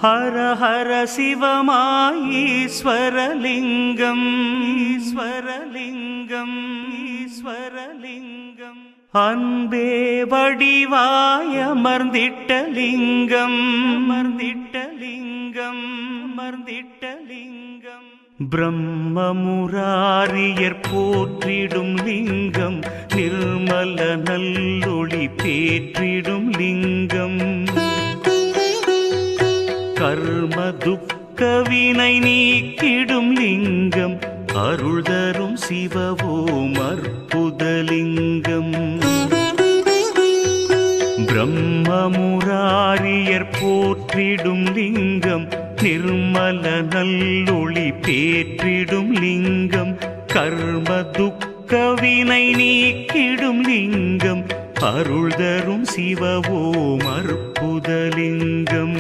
ஹர ஹர சிவமாய் ஈஸ்வரலிங்கம் ஈஸ்வரலிங்கம் ஈஸ்வரலிங்கம் அன்பே வடிவாய் அமர்ந்திட்ட லிங்கம் அமர்ந்திட்ட லிங்கம் அமர்ந்திட்ட லிங்கம் பிரம்மமுராரியர் போற்றிடும் லிங்கம் நிர்மல நல்லொளி பேற்றிடும் லிங்கம் கர்ம துக்க வினை நீக்கிடும் லிங்கம் அருள் தரும் சிவவோம் அற்புதலிங்கம் பிரம்மமுராரியர் போற்றிடும் லிங்கம் நிர்மல நல்லொளி பேற்றிடும் லிங்கம் கர்ம துக்க வினை நீக்கிடும் லிங்கம் அருள் தரும் சிவவோம் அற்புதலிங்கம்